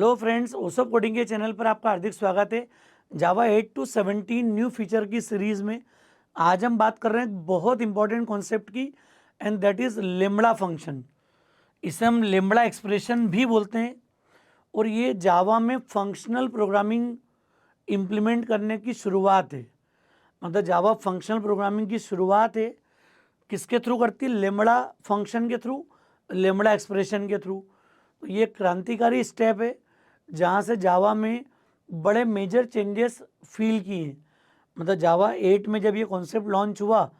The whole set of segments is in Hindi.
हेलो फ्रेंड्स, ओसो कोडिंग के चैनल पर आपका हार्दिक स्वागत है। जावा 8 टू 17 न्यू फीचर की सीरीज़ में आज हम बात कर रहे हैं एक बहुत इंपॉर्टेंट कॉन्सेप्ट की, एंड दैट इज़ लेम्बड़ा फंक्शन। इसे हम लेम्बड़ा एक्सप्रेशन भी बोलते हैं। और ये जावा में फंक्शनल प्रोग्रामिंग इम्प्लीमेंट करने की शुरुआत है। मतलब जावा फंक्शनल प्रोग्रामिंग की शुरुआत है किसके थ्रू करती है? लेम्बड़ा फंक्शन के थ्रू, लेम्बड़ा एक्सप्रेशन के थ्रू। तो ये क्रांतिकारी स्टेप है जहाँ से जावा में बड़े मेजर चेंजेस फील किए हैं। मतलब जावा 8 में जब ये कॉन्सेप्ट लॉन्च हुआ,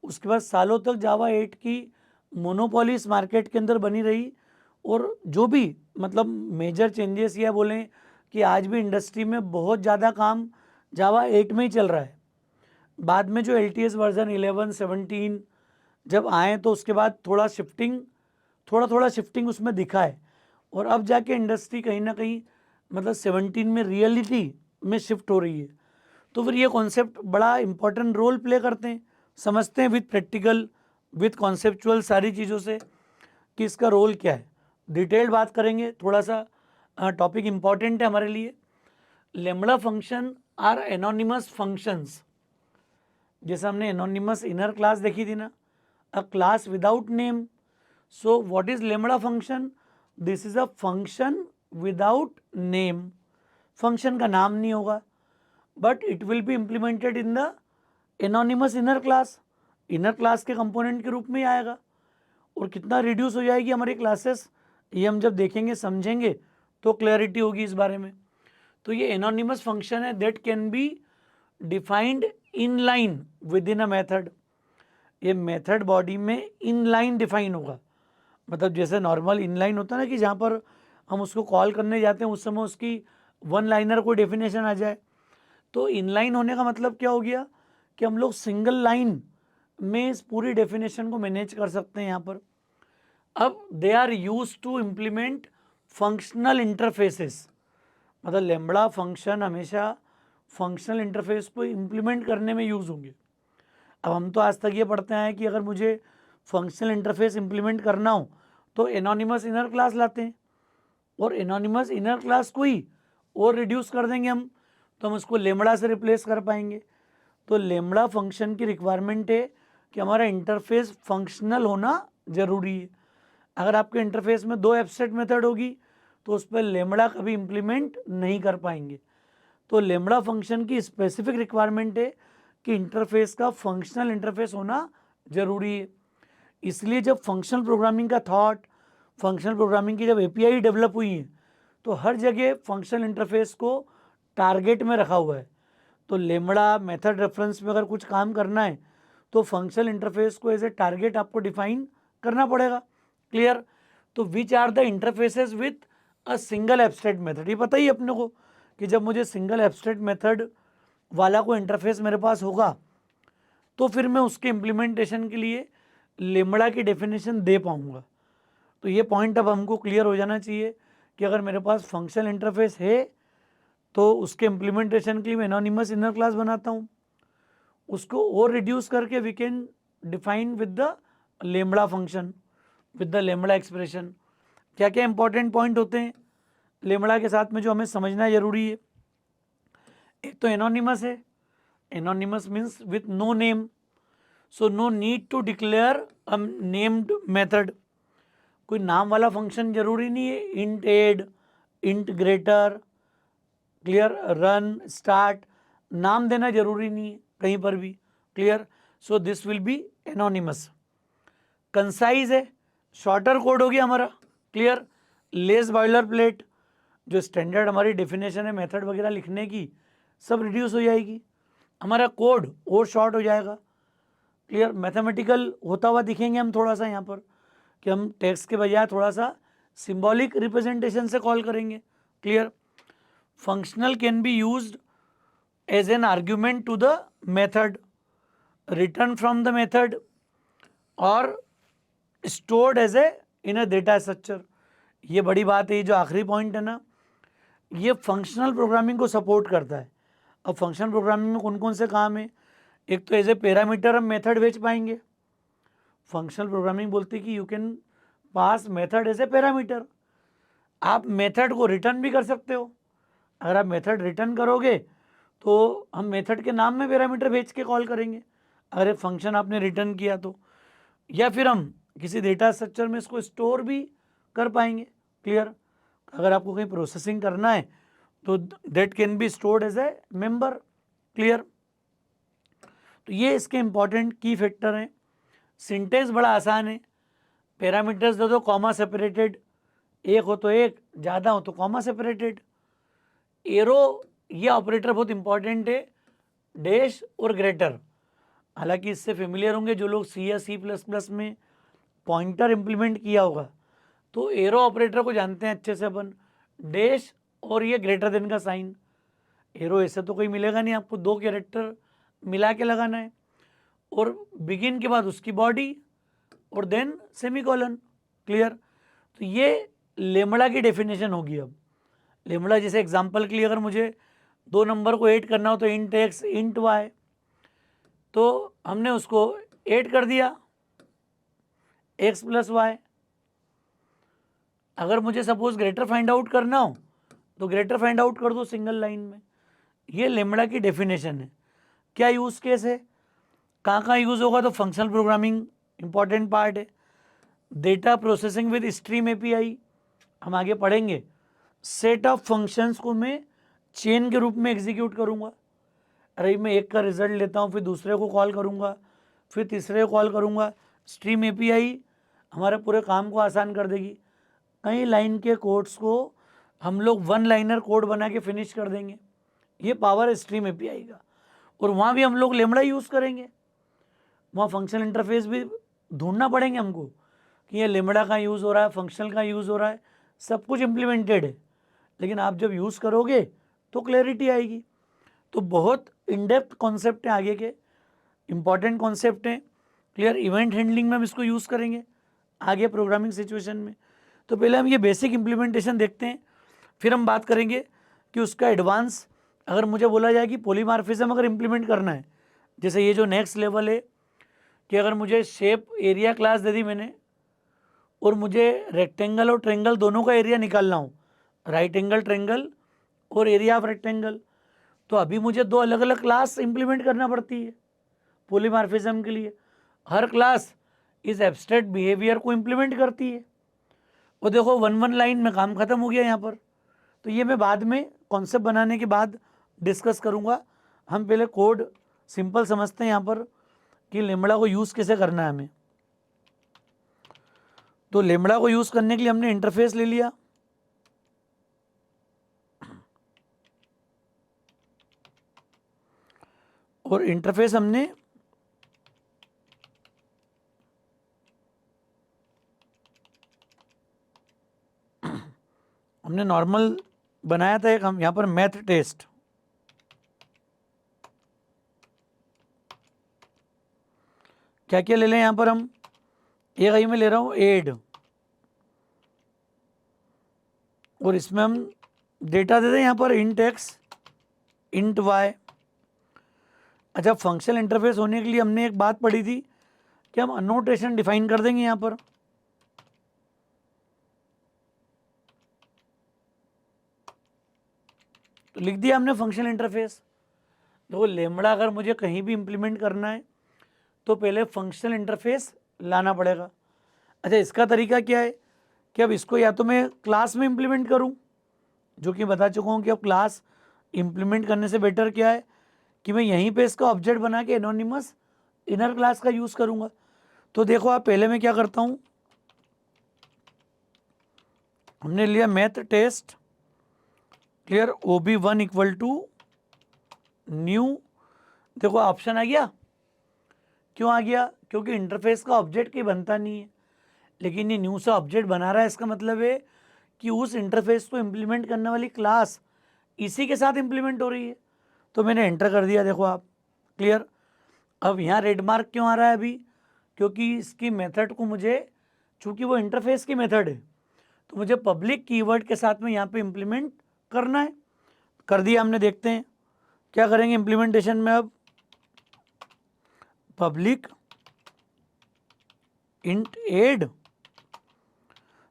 उसके बाद सालों तक जावा 8 की मोनोपोली इस मार्केट के अंदर बनी रही। और जो भी मतलब मेजर चेंजेस या बोलें कि आज भी इंडस्ट्री में बहुत ज़्यादा काम जावा 8 में ही चल रहा है। बाद में जो LTS वर्जन 11, 17 जब आए तो उसके बाद थोड़ा शिफ्टिंग उसमें दिखा है। और अब जाके इंडस्ट्री कहीं ना कहीं मतलब 17 में रियलिटी में शिफ्ट हो रही है। तो फिर ये कॉन्सेप्ट बड़ा इंपॉर्टेंट रोल प्ले करते हैं। समझते हैं विद प्रैक्टिकल, विद कॉन्सेप्चुअल सारी चीज़ों से कि इसका रोल क्या है। डिटेल्ड बात करेंगे, थोड़ा सा टॉपिक इंपॉर्टेंट है हमारे लिए। Lambda function are anonymous functions. जैसे हमने एनोनिमस इनर क्लास देखी थी ना, a class without name. So what is lambda function? This is a function without name. Function का नाम नहीं होगा, but it will be implemented in the anonymous inner class. Inner class के कंपोनेंट के रूप में ही आएगा। और कितना रिड्यूस हो जाएगी हमारी क्लासेस, ये हम जब देखेंगे समझेंगे तो क्लैरिटी होगी इस बारे में। तो ये एनोनिमस फंक्शन है that can be defined in line with in a method. ये मेथड बॉडी में इन लाइन डिफाइन होगा। मतलब जैसे नॉर्मल इनलाइन होता है ना कि जहाँ पर हम उसको कॉल करने जाते हैं उस समय उसकी वन लाइनर कोई डेफिनेशन आ जाए। तो इनलाइन होने का मतलब क्या हो गया कि हम लोग सिंगल लाइन में इस पूरी डेफिनेशन को मैनेज कर सकते हैं यहाँ पर। अब they are used to implement functional interfaces. मतलब लेम्बड़ा फंक्शन हमेशा फंक्शनल इंटरफेस को इम्प्लीमेंट करने में यूज़ होंगे। अब हम तो आज तक ये पढ़ते हैं कि अगर मुझे फंक्शनल इंटरफेस इम्प्लीमेंट करना हो तो एनोनिमस इनर क्लास लाते हैं, और एनोनिमस इनर क्लास को ही और रिड्यूस कर देंगे हम, तो हम उसको लेम्बड़ा से रिप्लेस कर पाएंगे। तो लेम्बड़ा फंक्शन की रिक्वायरमेंट है कि हमारा इंटरफेस फंक्शनल होना ज़रूरी है। अगर आपके इंटरफेस में दो एब्स्ट्रैक्ट मेथड होगी तो उस पर लेम्बड़ा कभी इम्प्लीमेंट नहीं कर पाएंगे। तो लेम्बड़ा फंक्शन की स्पेसिफिक रिक्वायरमेंट है कि इंटरफेस का फंक्शनल इंटरफेस होना ज़रूरी है। इसलिए जब फंक्शनल प्रोग्रामिंग का थॉट, फंक्शनल प्रोग्रामिंग की जब API डेवलप हुई है तो हर जगह फंक्शनल इंटरफेस को टारगेट में रखा हुआ है। तो लेम्बड़ा मेथड रेफरेंस में अगर कुछ काम करना है तो फंक्शनल इंटरफेस को एज ए टारगेट आपको डिफाइन करना पड़ेगा। क्लियर? तो which are the interfaces with a single abstract method. ये पता ही अपने को कि जब मुझे सिंगल एब्स्ट्रैक्ट मेथड वाला कोई इंटरफेस मेरे पास होगा तो फिर मैं उसके इम्प्लीमेंटेशन के लिए लेम्बड़ा की डेफिनेशन दे पाऊंगा। तो ये पॉइंट अब हमको क्लियर हो जाना चाहिए कि अगर मेरे पास फंक्शनल इंटरफेस है तो उसके इम्प्लीमेंटेशन के लिए मैं एनोनिमस इनर क्लास बनाता हूँ, उसको और रिड्यूस करके we can define with the lambda function, with the lambda expression. क्या क्या इंपॉर्टेंट पॉइंट होते हैं लेम्बड़ा के साथ में जो हमें समझना जरूरी है? एक तो एनोनिमस है। Anonymous means with no name, so no need to declare a named method. कोई नाम वाला फंक्शन जरूरी नहीं है। Int add, int greater, clear, run, start, नाम देना जरूरी नहीं है कहीं पर भी। Clear? So this will be anonymous. Concise है, शॉर्टर कोड हो गया हमारा। क्लियर? लेस बॉयलर प्लेट, जो स्टैंडर्ड हमारी डेफिनेशन है मेथड वगैरह लिखने की, सब रिड्यूस हो जाएगी, हमारा कोड और शॉर्ट हो जाएगा। क्लियर? मैथमेटिकल होता हुआ दिखेंगे हम थोड़ा सा यहाँ पर कि हम टेक्स्ट के बजाय थोड़ा सा सिंबॉलिक रिप्रेजेंटेशन से कॉल करेंगे। Clear? Functional can be used as an argument to the method, return from the method, और stored as a in a data structure. ये बड़ी बात है, ये जो आखिरी पॉइंट है ना, ये फंक्शनल प्रोग्रामिंग को सपोर्ट करता है। अब फंक्शनल प्रोग्रामिंग में कौन कौन से काम है? एक तो एज ए पैरामीटर हम मेथड भेज पाएंगे। फंक्शनल प्रोग्रामिंग बोलती है कि you can pass method as a parameter. आप मेथड को रिटर्न भी कर सकते हो। अगर आप मेथड रिटर्न करोगे तो हम मेथड के नाम में पैरामीटर भेज के कॉल करेंगे, अगर एक फंक्शन आपने रिटर्न किया तो। या फिर हम किसी डेटा स्ट्रक्चर में इसको स्टोर भी कर पाएंगे। क्लियर? अगर आपको कहीं प्रोसेसिंग करना है तो that can be stored as a member. Clear? तो ये इसके इंपॉर्टेंट की फैक्टर हैं। सिंटेक्स बड़ा आसान है, पैरामीटर्स दे दो कॉमा सेपरेटेड, एक हो तो एक, ज़्यादा हो तो कॉमा सेपरेटेड। एरो ये ऑपरेटर बहुत इंपॉर्टेंट है, डैश और ग्रेटर। हालांकि इससे फेमिलियर होंगे जो लोग सी या C++ में पॉइंटर इंप्लीमेंट किया होगा, तो एरो ऑपरेटर को जानते हैं अच्छे से अपन। डैश और ये ग्रेटर देन का साइन। एरो ऐसे तो कोई मिलेगा नहीं, आपको 2 कैरेक्टर मिला के लगाना है, और बिगिन के बाद उसकी बॉडी और देन सेमीकोलन। क्लियर? तो ये लेमड़ा की डेफिनेशन होगी। अब लेमड़ा जैसे एग्जांपल के लिए अगर मुझे 2 नंबर को ऐड करना हो तो इंट x इंट y, तो हमने उसको ऐड कर दिया x + y। अगर मुझे सपोज ग्रेटर फाइंड आउट करना हो तो ग्रेटर फाइंड आउट कर दो सिंगल लाइन में। ये लेमड़ा की डेफिनेशन है। क्या यूज़ केस है, कहाँ यूज़ होगा? तो फंक्शनल प्रोग्रामिंग इंपॉर्टेंट पार्ट है। Data processing with stream API हम आगे पढ़ेंगे। सेट ऑफ फंक्शंस को मैं चेन के रूप में एग्जीक्यूट करूँगा। अरे मैं एक का रिजल्ट लेता हूँ, फिर दूसरे को कॉल करूँगा, फिर तीसरे को कॉल करूँगा। स्ट्रीम एपीआई हमारे पूरे काम को आसान कर देगी। कई लाइन के कोड्स को हम लोग 1 लाइनर कोड बना के फिनिश कर देंगे। ये पावर है स्ट्रीम एपीआई का। और वहाँ भी हम लोग लेमड़ा यूज़ करेंगे। वहाँ फंक्शनल इंटरफेस भी ढूंढना पड़ेंगे हमको कि ये लेमड़ा का यूज़ हो रहा है, फंक्शनल का यूज़ हो रहा है, सब कुछ इम्प्लीमेंटेड है। लेकिन आप जब यूज़ करोगे तो क्लैरिटी आएगी। तो बहुत इन डेप्थ कॉन्सेप्ट हैं आगे के, इम्पॉर्टेंट कॉन्सेप्ट हैं। क्लियर? इवेंट हैंडलिंग में हम इसको यूज़ करेंगे आगे प्रोग्रामिंग सिचुएशन में। तो पहले हम ये बेसिक इम्प्लीमेंटेशन देखते हैं, फिर हम बात करेंगे कि उसका एडवांस। अगर मुझे बोला जाए कि पॉलीमॉर्फिज्म अगर इम्प्लीमेंट करना है, जैसे ये जो नेक्स्ट लेवल है कि अगर मुझे शेप एरिया क्लास दे दी मैंने और मुझे रेक्टेंगल और ट्रेंगल दोनों का एरिया निकालना हो, राइट एंगल ट्रेंगल और एरिया ऑफ रेक्टेंगल, तो अभी मुझे 2 अलग अलग क्लास इंप्लीमेंट करना पड़ती है पॉलीमॉर्फिज्म के लिए। हर क्लास इस एब्स्ट्रैक्ट बिहेवियर को इम्प्लीमेंट करती है। और देखो 1 लाइन में काम खत्म हो गया यहाँ पर। तो ये मैं बाद में कॉन्सेप्ट बनाने के बाद डिस्कस करूँगा। हम पहले कोड सिंपल समझते हैं यहाँ पर कि लेमड़ा को यूज़ कैसे करना है हमें। तो लेमड़ा को यूज़ करने के लिए हमने इंटरफेस ले लिया। और इंटरफेस हमने नॉर्मल बनाया था एक, हम यहाँ पर मैथ टेस्ट। क्या क्या ले लें यहाँ पर हम? एक आई में ले रहा हूँ एड, और इसमें हम डेटा दे दें यहाँ पर इंट x इंट y। अच्छा, फंक्शनल इंटरफेस होने के लिए हमने एक बात पढ़ी थी कि हम अनोटेशन डिफाइन कर देंगे यहाँ पर। तो लिख दिया हमने फंक्शनल इंटरफेस। तो लेमड़ा अगर मुझे कहीं भी इंप्लीमेंट करना है तो पहले फंक्शनल इंटरफेस लाना पड़ेगा। अच्छा, इसका तरीका क्या है कि अब इसको या तो मैं क्लास में इंप्लीमेंट करूं, जो कि बता चुका हूं कि अब क्लास इंप्लीमेंट करने से बेटर क्या है कि मैं यहीं पे इसका ऑब्जेक्ट बना के एनोनिमस इनर क्लास का यूज़ करूंगा। तो देखो आप, पहले मैं क्या करता हूं, हमने लिया math test. Clear? OB1 = new. देखो ऑप्शन आ गया। क्यों आ गया? क्योंकि इंटरफेस का ऑब्जेक्ट की बनता नहीं है, लेकिन ये न्यू से ऑब्जेक्ट बना रहा है। इसका मतलब है कि उस इंटरफेस को इम्प्लीमेंट करने वाली क्लास इसी के साथ इम्प्लीमेंट हो रही है। तो मैंने एंटर कर दिया, देखो आप। क्लियर? अब यहाँ रेड मार्क क्यों आ रहा है अभी? क्योंकि इसकी मेथड को मुझे, चूंकि वो इंटरफेस की मेथड है, तो मुझे पब्लिक कीवर्ड के साथ में यहाँ पे इम्प्लीमेंट करना है। कर दिया हमने। देखते हैं क्या करेंगे इम्प्लीमेंटेशन में। अब पब्लिक इंट एड,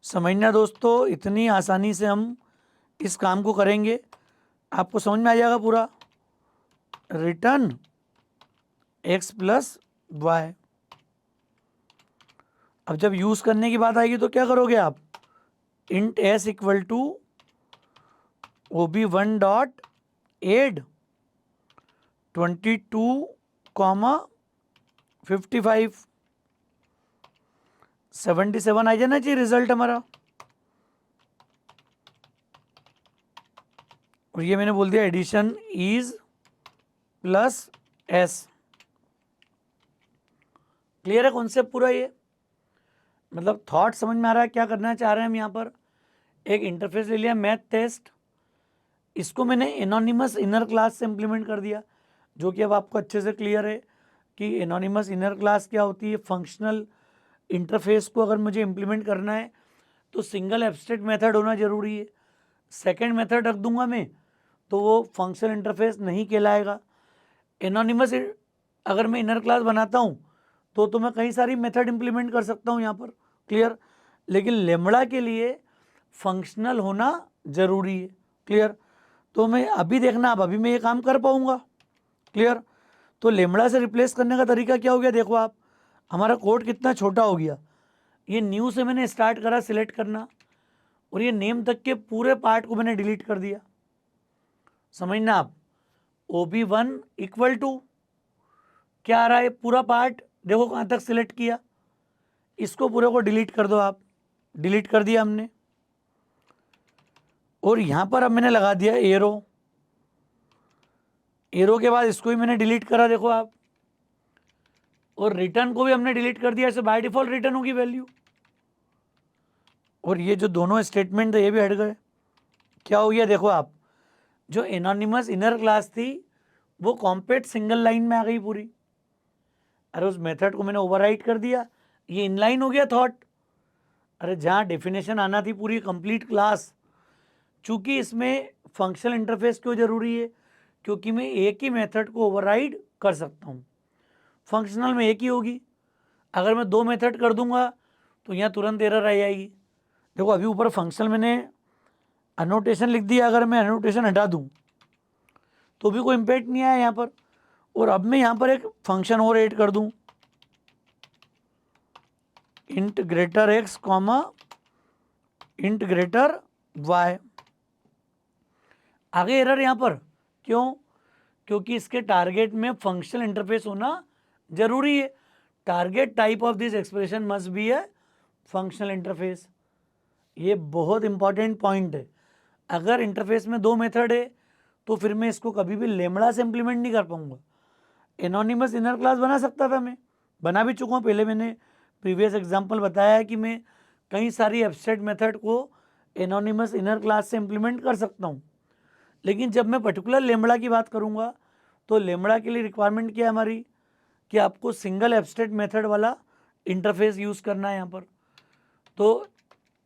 समझना दोस्तों, इतनी आसानी से हम इस काम को करेंगे, आपको समझ में आ जाएगा पूरा। Return x plus y. अब जब यूज करने की बात आएगी तो क्या करोगे आप, int s equal to OB1 dot add 22,55 77 आ जाना चाहिए रिजल्ट हमारा। और ये मैंने बोल दिया addition is plus S. Clear है कॉन्सेप्ट पूरा? ये मतलब थॉट समझ में आ रहा है क्या करना चाह रहे हैं हम। यहाँ पर एक इंटरफेस ले लिया मैथ टेस्ट, इसको मैंने एनोनिमस इनर क्लास से इम्प्लीमेंट कर दिया, जो कि अब आपको अच्छे से क्लियर है कि एनोनिमस इनर क्लास क्या होती है। फंक्शनल इंटरफेस को अगर मुझे इम्प्लीमेंट करना है तो सिंगल एब्स्ट्रैक्ट मेथड होना ज़रूरी है। सेकंड मेथड रख दूंगा मैं तो वो फंक्शनल इंटरफेस नहीं कहलाएगा। एनोनिमस अगर मैं इनर क्लास बनाता हूँ तो मैं कई सारी मेथड इंप्लीमेंट कर सकता हूँ यहाँ पर, क्लियर। लेकिन लेमड़ा के लिए फंक्शनल होना ज़रूरी है, क्लियर। तो मैं अभी देखना, अब अभी मैं ये काम कर पाऊँगा, क्लियर। तो लेमड़ा से रिप्लेस करने का तरीका क्या हो गया, देखो आप, हमारा कोड कितना छोटा हो गया। ये न्यू से मैंने स्टार्ट करा सिलेक्ट करना, और ये नेम तक के पूरे पार्ट को मैंने डिलीट कर दिया। समझना आप, OB1 इक्वल टू क्या आ रहा है, पूरा पार्ट देखो कहाँ तक सिलेक्ट किया, इसको पूरे को डिलीट कर दो आप। डिलीट कर दिया हमने, और यहाँ पर अब मैंने लगा दिया एरो। एरो के बाद इसको भी मैंने डिलीट करा, देखो आप। और रिटर्न को भी हमने डिलीट कर दिया, ऐसे बाय डिफॉल्ट रिटर्न होगी वैल्यू। और ये जो दोनों स्टेटमेंट थे ये भी हट गए। क्या हो गया देखो आप, जो एनोनिमस इनर क्लास थी वो कॉम्पैक्ट सिंगल लाइन में आ गई पूरी। अरे उस मेथड को मैंने ओवरराइट कर दिया, ये इनलाइन हो गया थॉट। अरे जहाँ डेफिनेशन आना थी पूरी कंप्लीट क्लास, चूंकि इसमें फंक्शनल इंटरफेस क्यों जरूरी है, क्योंकि मैं एक ही मेथड को ओवरराइड कर सकता हूँ। फंक्शनल में एक ही होगी, अगर मैं दो मेथड कर दूंगा तो यहाँ तुरंत एरर आ जाएगी। देखो अभी ऊपर फंक्शनल मैंने अनोटेशन लिख दिया, अगर मैं अनोटेशन हटा दूँ तो भी कोई इम्पैक्ट नहीं आया यहाँ पर। और अब मैं यहाँ पर एक फंक्शन और ऐड कर दूँ, int greater x comma int greater y. आगे एरर यहाँ पर क्यों, क्योंकि इसके टारगेट में फंक्शनल इंटरफेस होना जरूरी है। Target type of this expression must be है फंक्शनल इंटरफेस। ये बहुत इंपॉर्टेंट पॉइंट है। अगर इंटरफेस में दो मेथड है तो फिर मैं इसको कभी भी लेमड़ा से इंप्लीमेंट नहीं कर पाऊंगा। एनोनिमस इनर क्लास बना सकता था, मैं बना भी चुका हूँ। पहले मैंने प्रीवियस एग्जांपल बताया है कि मैं कई सारी एब्स्ट्रैक्ट मेथड को एनोनिमस इनर क्लास से इंप्लीमेंट कर सकता हूँ। लेकिन जब मैं पर्टिकुलर लेमड़ा की बात करूँगा तो लेमड़ा के लिए रिक्वायरमेंट क्या है हमारी, कि आपको सिंगल एब्स्ट्रैक्ट मेथड वाला इंटरफेस यूज़ करना है यहाँ पर। तो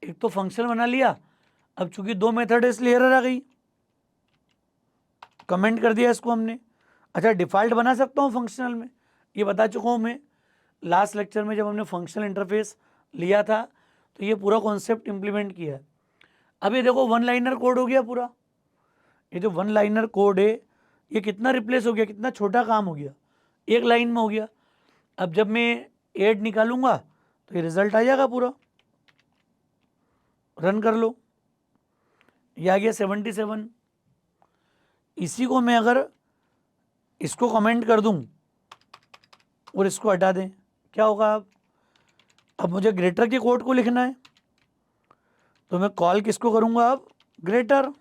एक तो फंक्शन बना लिया, अब चूंकि दो मेथड है इसलिए एरर आ गई, कमेंट कर दिया इसको हमने। अच्छा डिफ़ॉल्ट बना सकता हूँ फंक्शनल में, ये बता चुका हूँ मैं लास्ट लेक्चर में जब हमने फंक्शनल इंटरफेस लिया था तो ये पूरा कॉन्सेप्ट इंप्लीमेंट किया है। अब ये देखो वन लाइनर कोड हो गया पूरा। ये जो वन लाइनर कोड है ये कितना रिप्लेस हो गया, कितना छोटा काम हो गया, एक लाइन में हो गया। अब जब मैं ऐड निकालूंगा तो ये रिजल्ट आ जाएगा पूरा। रन कर लो, ये आ गया 77। इसी को मैं अगर इसको कमेंट कर दूं और इसको हटा दें, क्या होगा। अब मुझे ग्रेटर के कोड को लिखना है तो मैं कॉल किसको करूंगा, अब ग्रेटर।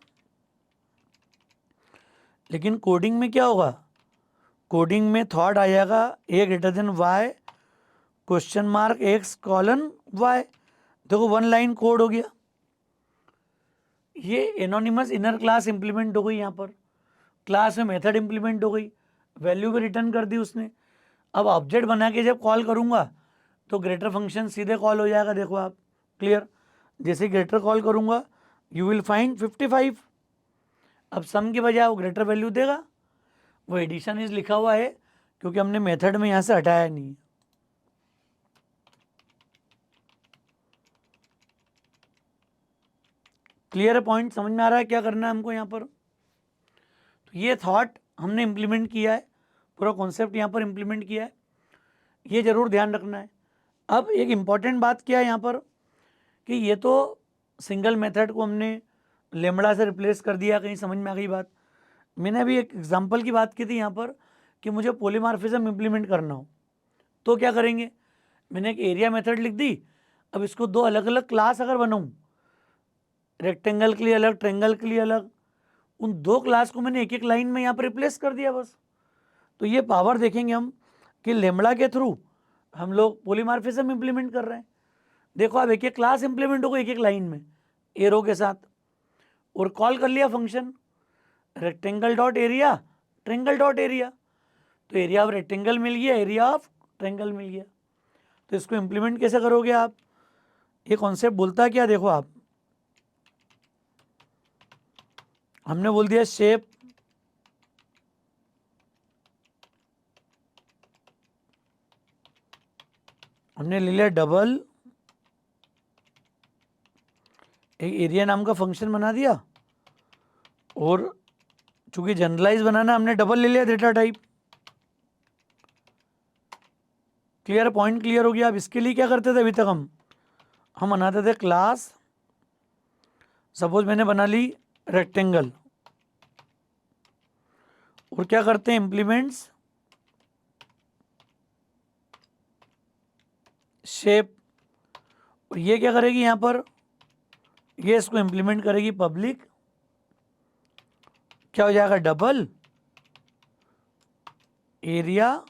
लेकिन कोडिंग में क्या होगा, कोडिंग में थॉट आ जाएगा A greater than Y question mark X colon Y. देखो वन लाइन कोड हो गया। ये एनोनिमस इनर क्लास इंप्लीमेंट हो गई, यहाँ पर क्लास में मेथड इंप्लीमेंट हो गई, वैल्यू भी रिटर्न कर दी उसने। अब ऑब्जेक्ट बना के जब कॉल करूँगा तो ग्रेटर फंक्शन सीधे कॉल हो जाएगा, देखो आप, क्लियर। जैसे ग्रेटर कॉल करूँगा यू विल फाइंड 55। अब सम के बजाय वो ग्रेटर वैल्यू देगा, वो एडिशन इज लिखा हुआ है क्योंकि हमने मेथड में यहाँ से हटाया नहीं है। क्लियर है पॉइंट, समझ में आ रहा है क्या करना है हमको यहाँ पर? तो ये थॉट हमने इम्प्लीमेंट किया है, पूरा कॉन्सेप्ट यहाँ पर इम्प्लीमेंट किया है, ये ज़रूर ध्यान रखना है। अब एक इम्पॉर्टेंट बात क्या है यहाँ पर कि ये तो सिंगल मेथड को हमने लेमड़ा से रिप्लेस कर दिया, कहीं समझ में आ गई बात। मैंने अभी एक एग्जांपल की बात की थी यहाँ पर कि मुझे पॉलीमॉर्फिज्म इम्प्लीमेंट करना हो तो क्या करेंगे, मैंने एक एरिया मेथड लिख दी। अब इसको दो अलग अलग क्लास अगर बनाऊँ, रेक्टेंगल के लिए अलग, ट्रेंगल के लिए अलग, उन दो क्लास को मैंने एक एक लाइन में यहाँ पर रिप्लेस कर दिया बस। तो ये पावर देखेंगे हम कि लेमड़ा के थ्रू हम लोग पॉलीमॉर्फिज्म इम्प्लीमेंट कर रहे हैं। देखो आप एक एक क्लास इंप्लीमेंट होगा एक एक लाइन में एरो के साथ, और कॉल कर लिया function rectangle dot area, triangle dot area, तो एरिया ऑफ रेक्टेंगल मिल गया, एरिया ऑफ ट्रेंगल मिल गया। तो इसको इम्प्लीमेंट कैसे करोगे आप, ये कॉन्सेप्ट बोलता है क्या, देखो आप, हमने बोल दिया शेप, हमने ले लिया डबल, एक एरिया नाम का फंक्शन बना दिया, और चूंकि जनरलाइज बनाना हमने डबल ले लिया data type. Clear point, clear हो गया। अब इसके लिए क्या करते थे अभी तक हम बनाते थे क्लास, सपोज मैंने बना ली रेक्टेंगल, और क्या करते हैं इम्प्लीमेंट्स शेप, और ये क्या करेगी यहाँ पर, ये इसको इम्प्लीमेंट करेगी पब्लिक, क्या हो जाएगा डबल एरिया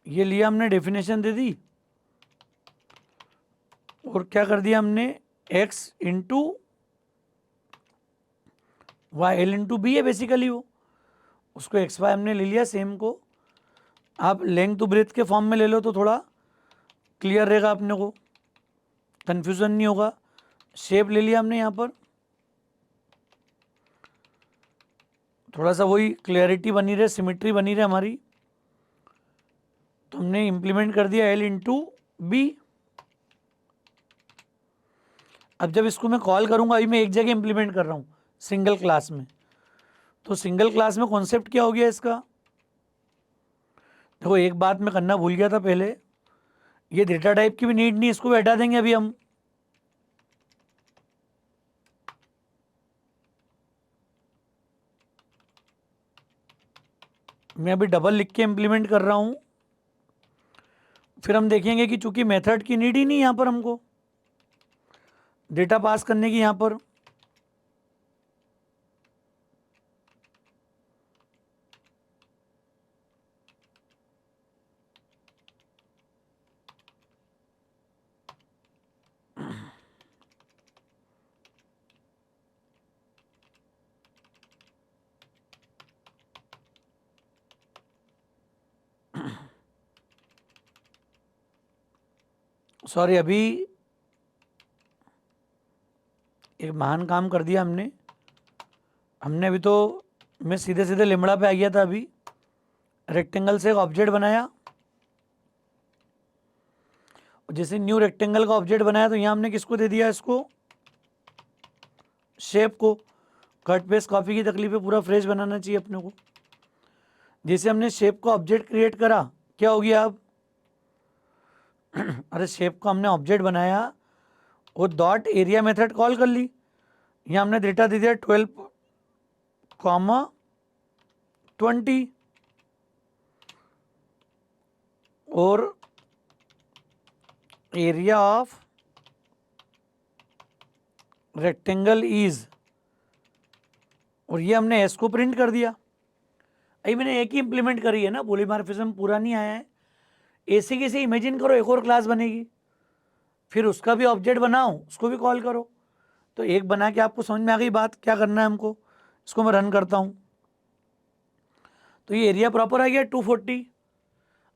ये लिया हमने, डेफिनेशन दे दी, और क्या कर दिया हमने x into y, L into B है बेसिकली वो, उसको एक्स वाई हमने ले लिया सेम को। आप लेंथ टू ब्रेथ के फॉर्म में ले लो तो थोड़ा क्लियर रहेगा, अपने को कन्फ्यूज़न नहीं होगा। शेप ले लिया हमने यहाँ पर, थोड़ा सा वही क्लियरिटी बनी रहे, सिमेट्री बनी रहे हमारी, तो हमने इम्प्लीमेंट कर दिया एल इंटू बी। अब जब इसको मैं कॉल करूँगा, अभी मैं एक जगह इम्प्लीमेंट कर रहा हूँ सिंगल क्लास में, तो सिंगल क्लास में कॉन्सेप्ट क्या हो गया इसका, देखो एक बात मैं करना भूल गया था पहले, ये डेटा टाइप की भी नीड नहीं, इसको भी हटा देंगे अभी हम। मैं अभी डबल लिख के इम्प्लीमेंट कर रहा हूँ, फिर हम देखेंगे कि चूंकि मेथड की नीड ही नहीं यहाँ पर हमको डेटा पास करने की यहाँ पर, सॉरी अभी एक महान काम कर दिया हमने अभी तो मैं सीधे सीधे लिमड़ा पे आ गया था। अभी रेक्टेंगल से एक ऑब्जेक्ट बनाया, जैसे न्यू रेक्टेंगल का ऑब्जेक्ट बनाया तो यहाँ हमने किसको दे दिया, इसको शेप को। कट पेस्ट कॉपी की तकलीफ है, पूरा फ्रेश बनाना चाहिए अपने को। जैसे हमने शेप का ऑब्जेक्ट क्रिएट करा, क्या हो गया अब अरे शेप का हमने ऑब्जेक्ट बनाया, वो डॉट एरिया मेथड कॉल कर ली, यहाँ हमने डेटा दे दिया 12,20, और एरिया ऑफ रेक्टेंगल इज, और ये हमने एस को प्रिंट कर दिया। अभी मैंने एक ही इंप्लीमेंट करी है ना, पॉलीमॉर्फिज्म पूरा नहीं आया है। ऐसे कैसे इमेजिन करो एक और क्लास बनेगी, फिर उसका भी ऑब्जेक्ट बनाओ, उसको भी कॉल करो। तो एक बना के आपको समझ में आ गई बात क्या करना है हमको। इसको मैं रन करता हूँ तो ये एरिया प्रॉपर आ गया 240।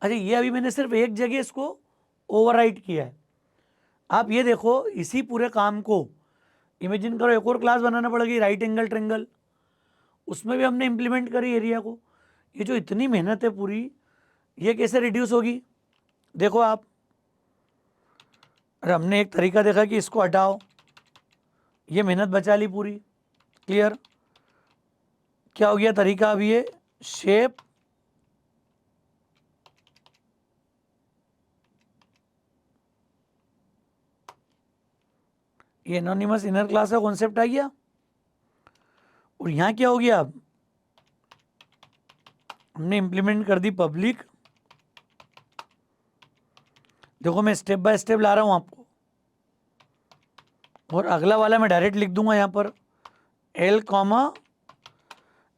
अच्छा ये अभी मैंने सिर्फ एक जगह इसको ओवरराइट किया है। आप ये देखो, इसी पूरे काम को इमेजिन करो एक और क्लास बनाना पड़ेगी राइट एंगल ट्रेंगल, उसमें भी हमने इम्प्लीमेंट करी एरिया को। ये जो इतनी मेहनत है पूरी, ये कैसे रिड्यूस होगी? देखो आप, अरे हमने एक तरीका देखा कि इसको हटाओ, ये मेहनत बचा ली पूरी। क्लियर? क्या हो गया तरीका? अब ये शेप ये एनोनिमस इनर क्लास का कॉन्सेप्ट आ गया। और यहां क्या हो गया? अब हमने इंप्लीमेंट कर दी पब्लिक। देखो मैं स्टेप बाय स्टेप ला रहा हूं आपको, और अगला वाला मैं डायरेक्ट लिख दूंगा यहां पर एल कॉमा।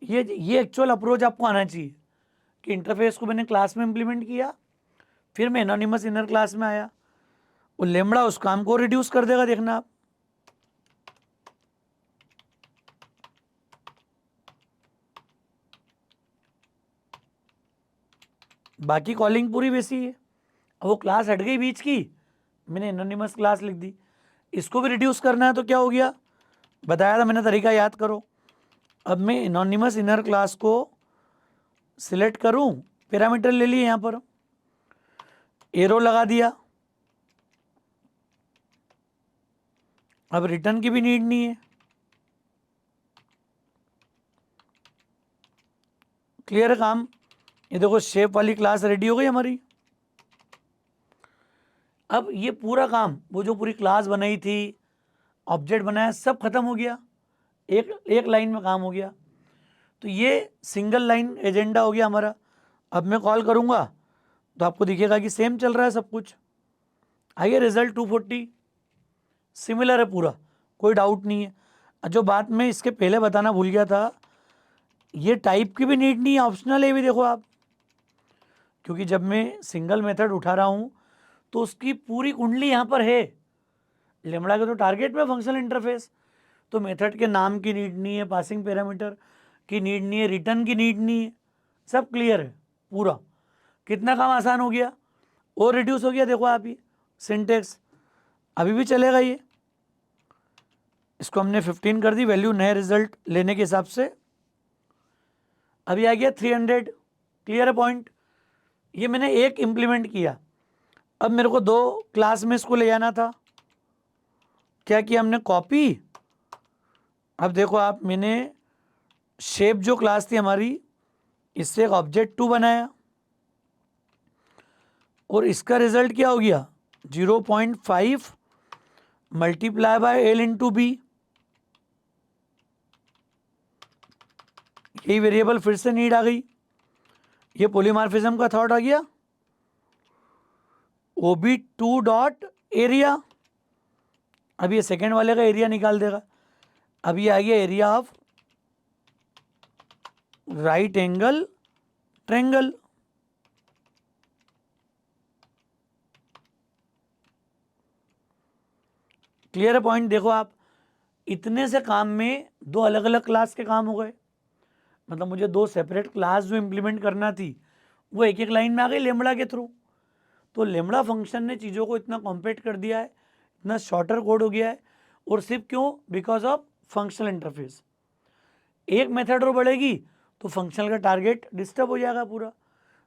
ये एक्चुअल अप्रोच आपको आना चाहिए कि इंटरफेस को मैंने क्लास में इंप्लीमेंट किया, फिर मैं एनोनिमस इनर क्लास में आया, वो लेमड़ा उस काम को रिड्यूस कर देगा। देखना आप, बाकी कॉलिंग पूरी वैसी है। अब वो क्लास हट गई बीच की, मैंने एनोनिमस क्लास लिख दी। इसको भी रिड्यूस करना है तो क्या हो गया? बताया था मैंने, तरीका याद करो। अब मैं एनोनिमस इनर क्लास को सिलेक्ट करूं, पैरामीटर ले लिए यहां पर, एरो लगा दिया। अब रिटर्न की भी नीड नहीं है। क्लियर है काम? ये देखो शेप वाली क्लास रेडी हो गई हमारी। अब ये पूरा काम, वो जो पूरी क्लास बनाई थी, ऑब्जेक्ट बनाया, सब खत्म हो गया। एक लाइन में काम हो गया। तो ये सिंगल लाइन एजेंडा हो गया हमारा। अब मैं कॉल करूंगा तो आपको दिखेगा कि सेम चल रहा है सब कुछ। आइए रिजल्ट 240 सिमिलर है पूरा, कोई डाउट नहीं है। जो बात मैं इसके पहले बताना भूल गया था, ये टाइप की भी नीड नहीं है, ऑप्शनल है भी। देखो आप, क्योंकि जब मैं सिंगल मेथड उठा रहा हूँ तो उसकी पूरी कुंडली यहाँ पर है। लेमड़ा के तो टारगेट में फंक्शनल इंटरफेस, तो मेथड के नाम की नीड नहीं है, पासिंग पैरामीटर की नीड नहीं है, रिटर्न की नीड नहीं है, सब क्लियर है पूरा। कितना काम आसान हो गया और रिड्यूस हो गया। देखो आप, ये सिंटेक्स अभी भी चलेगा। ये इसको हमने 15 कर दी वैल्यू नए रिजल्ट लेने के हिसाब से। अभी आ गया 300। क्लियर है पॉइंट? ये मैंने एक इंप्लीमेंट किया। अब मेरे को 2 क्लास में इसको ले जाना था। क्या किया हमने? कॉपी। अब देखो आप, मैंने शेप जो क्लास थी हमारी, इससे एक ऑब्जेक्ट 2 बनाया, और इसका रिजल्ट क्या हो गया? 0.5 multiply by L into B. यही वेरिएबल फिर से नीड आ गई। ये पॉलीमॉर्फिज्म का थॉट आ गया। OB2 dot area. अब ये सेकेंड वाले का एरिया निकाल देगा। अब ये आ गया area of right angle triangle. Clear है पॉइंट? देखो आप, इतने से काम में 2 अलग अलग क्लास के काम हो गए। मतलब मुझे 2 सेपरेट क्लास जो इंप्लीमेंट करना थी, वो एक लाइन में आ गई लेमड़ा के थ्रू। तो लेमड़ा फंक्शन ने चीज़ों को इतना कॉम्पैक्ट कर दिया है, इतना शॉर्टर कोड हो गया है। और सिर्फ क्यों? Because of functional interface. एक मेथड और बढ़ेगी तो फंक्शनल का टारगेट डिस्टर्ब हो जाएगा पूरा।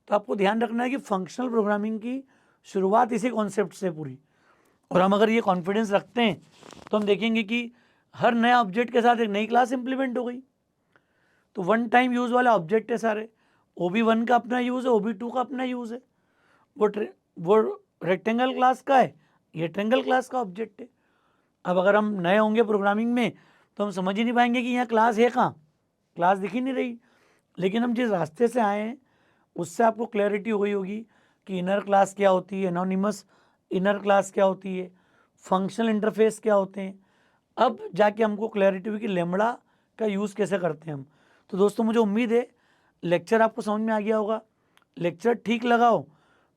तो आपको ध्यान रखना है कि फंक्शनल प्रोग्रामिंग की शुरुआत इसी कॉन्सेप्ट से पूरी। और हम अगर ये कॉन्फिडेंस रखते हैं तो हम देखेंगे कि हर नया ऑब्जेक्ट के साथ एक नई क्लास इंप्लीमेंट हो गई। तो वन टाइम यूज़ वाला ऑब्जेक्ट है सारे। OB1 का अपना यूज़ है, OB2 का अपना यूज़ है। वो रेक्टेंगल क्लास का है, ये ट्रेंगल क्लास का ऑब्जेक्ट है। अब अगर हम नए होंगे प्रोग्रामिंग में तो हम समझ ही नहीं पाएंगे कि यहाँ क्लास है कहाँ, क्लास दिख ही नहीं रही। लेकिन हम जिस रास्ते से आए हैं उससे आपको क्लैरिटी हो गई होगी कि इनर क्लास क्या होती है, एनोनिमस इनर क्लास क्या होती है, फंक्शनल इंटरफेस क्या होते हैं। अब जाके हमको क्लैरिटी हुई कि लेमड़ा का यूज़ कैसे करते हैं हम। तो दोस्तों, मुझे उम्मीद है लेक्चर आपको समझ में आ गया होगा। लेक्चर ठीक लगा हो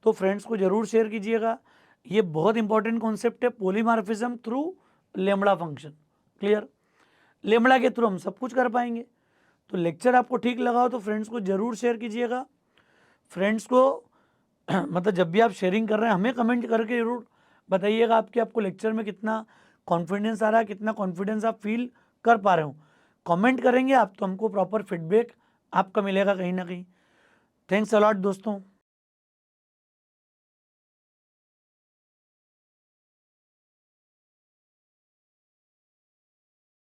तो फ्रेंड्स को ज़रूर शेयर कीजिएगा। ये बहुत इंपॉर्टेंट कॉन्सेप्ट है, polymorphism through lambda function. Clear? Lambda के थ्रू हम सब कुछ कर पाएंगे। तो लेक्चर आपको ठीक लगा हो तो फ्रेंड्स को ज़रूर शेयर कीजिएगा। फ्रेंड्स को मतलब जब भी आप शेयरिंग कर रहे हैं हमें कमेंट करके ज़रूर बताइएगा आपको लेक्चर में कितना कॉन्फिडेंस आ रहा है, कितना कॉन्फिडेंस आप फील कर पा रहे हो। कमेंट करेंगे आप तो हमको प्रॉपर फीडबैक आपका मिलेगा कहीं ना कहीं। थैंक्स अलॉट दोस्तों।